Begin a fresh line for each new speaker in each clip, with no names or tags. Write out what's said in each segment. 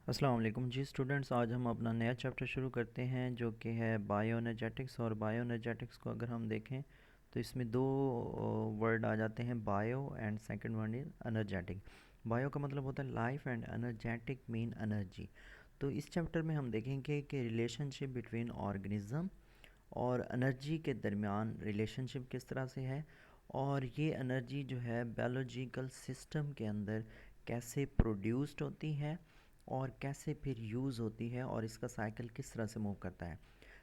अस्सलाम वालेकुम जी स्टूडेंट्स। आज हम अपना नया चैप्टर शुरू करते हैं जो कि है बायोएनर्जेटिक्स। और बायोएनर्जेटिक्स को अगर हम देखें तो इसमें दो वर्ड आ जाते हैं, bio and second word is energetic. Bio का मतलब होता है life and energetic mean energy. तो इस चैप्टर में हम देखेंगे कि रिलेशनशिप बिटवीन ऑर्गेनिज्म और एनर्जी के दरमियान रिलेशनशिप किस तरह से है, और ये एनर्जी जो है बायोलॉजिकल सिस्टम के अंदर कैसे प्रोड्यूस्ड होती है और कैसे फिर यूज़ होती है, और इसका साइकिल किस तरह से मूव करता है।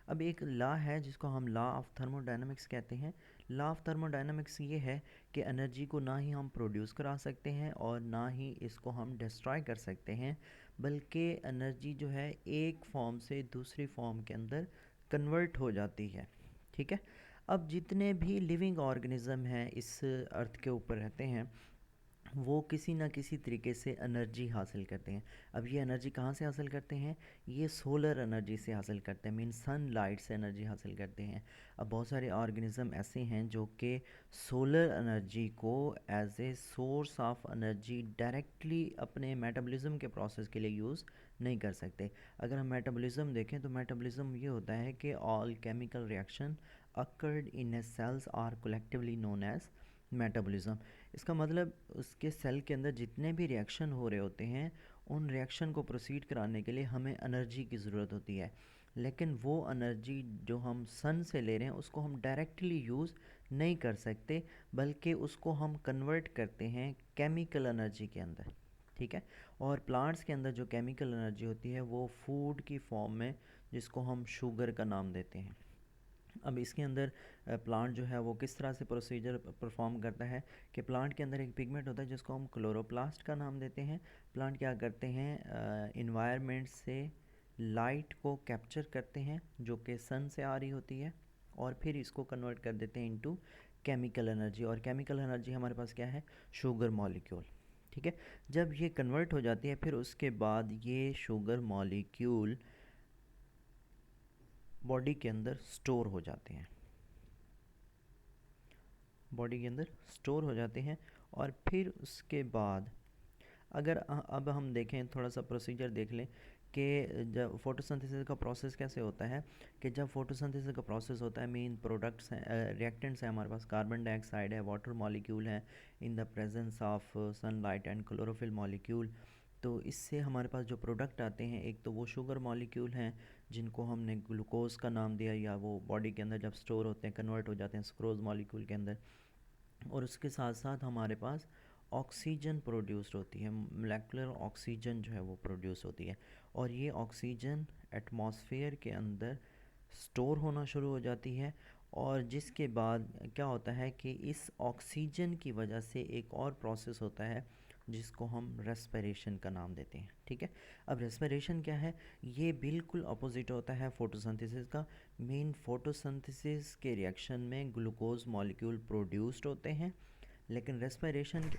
अब एक लॉ है जिसको हम लॉ ऑफ थर्मोडायनामिक्स कहते हैं। लॉ ऑफ थर्मोडायनामिक्स ये है कि एनर्जी को ना ही हम प्रोड्यूस करा सकते हैं और ना ही इसको हम डिस्ट्रॉय कर सकते हैं, बल्कि एनर्जी जो है एक फॉर्म से दूसरी फॉर्म के अंदर कन्वर्ट हो जाती है। ठीक है। अब जितने भी लिविंग ऑर्गेनिज्म हैं इस अर्थ के ऊपर रहते हैं, वो किसी ना किसी तरीके से एनर्जी हासिल करते हैं। अब ये एनर्जी कहाँ से हासिल करते हैं? ये सोलर एनर्जी से हासिल करते हैं, मीन सन लाइट से एनर्जी हासिल करते हैं। अब बहुत सारे ऑर्गेनिज्म ऐसे हैं जो कि सोलर एनर्जी को as a source of energy directly अपने मेटाबॉलिज्म के प्रोसेस के लिए यूज़ नहीं कर सकते। अगर हम मेटाबॉलिज्म देखें तो मेटाबॉलिज्म ये होता है कि all chemical reaction occurred in a cells are collectively known as metabolism. इसका मतलब उसके सेल के अंदर जितने भी रिएक्शन हो रहे होते हैं, उन रिएक्शन को प्रोसीड कराने के लिए हमें एनर्जी की ज़रूरत होती है। लेकिन वो एनर्जी जो हम सन से ले रहे हैं उसको हम डायरेक्टली यूज़ नहीं कर सकते, बल्कि उसको हम कन्वर्ट करते हैं केमिकल एनर्जी के अंदर। ठीक है। और प्लांट्स के अंदर जो केमिकल एनर्जी होती है वो फूड की फॉर्म में, जिसको हम शुगर का नाम देते हैं। अब इसके अंदर प्लांट जो है वो किस तरह से प्रोसीजर परफॉर्म करता है कि प्लांट के अंदर एक पिगमेंट होता है जिसको हम क्लोरोप्लास्ट का नाम देते हैं। प्लांट क्या करते हैं, इन्वायरमेंट से लाइट को कैप्चर करते हैं जो कि सन से आ रही होती है, और फिर इसको कन्वर्ट कर देते हैं इनटू केमिकल एनर्जी। और केमिकल एनर्जी हमारे पास क्या है? Sugar molecule. ठीक है। जब ये कन्वर्ट हो जाती है फिर उसके बाद ये शुगर मॉलिक्यूल बॉडी के अंदर स्टोर हो जाते हैं, बॉडी के अंदर स्टोर हो जाते हैं। और फिर उसके बाद अगर अब हम देखें, थोड़ा सा प्रोसीजर देख लें कि जब फोटोसिंथेसिस का प्रोसेस कैसे होता है। कि जब फोटोसिंथेसिस का प्रोसेस होता है, मेन प्रोडक्ट्स हैं, रिएक्टेंट्स हैं हमारे पास, कार्बन डाइऑक्साइड है, वाटर मॉलिक्यूल है, in the presence of sunlight and chlorophyll molecule. तो इससे हमारे पास जो प्रोडक्ट आते हैं, एक तो वो शुगर मॉलिक्यूल हैं जिनको हमने ग्लूकोज का नाम दिया, या वो बॉडी के अंदर जब स्टोर होते हैं कन्वर्ट हो जाते हैं सुक्रोज मॉलिक्यूल के अंदर। और उसके साथ साथ हमारे पास ऑक्सीजन प्रोड्यूस्ड होती है, मोलेकुलर ऑक्सीजन जो है वो प्रोड्यूस होती है। और ये ऑक्सीजन एटमॉस्फेयर के अंदर स्टोर होना शुरू हो जाती है। और जिसके बाद क्या होता है कि इस ऑक्सीजन की वजह से एक और प्रोसेस होता है जिसको हम रेस्पिरेशन का नाम देते हैं। ठीक है। अब रेस्पिरेशन क्या है? ये बिल्कुल अपोजिट होता है फोटोसिंथेसिस का। मेन फोटोसिंथेसिस के रिएक्शन में ग्लूकोज मॉलिक्यूल प्रोड्यूस्ड होते हैं, लेकिन रेस्पिरेशन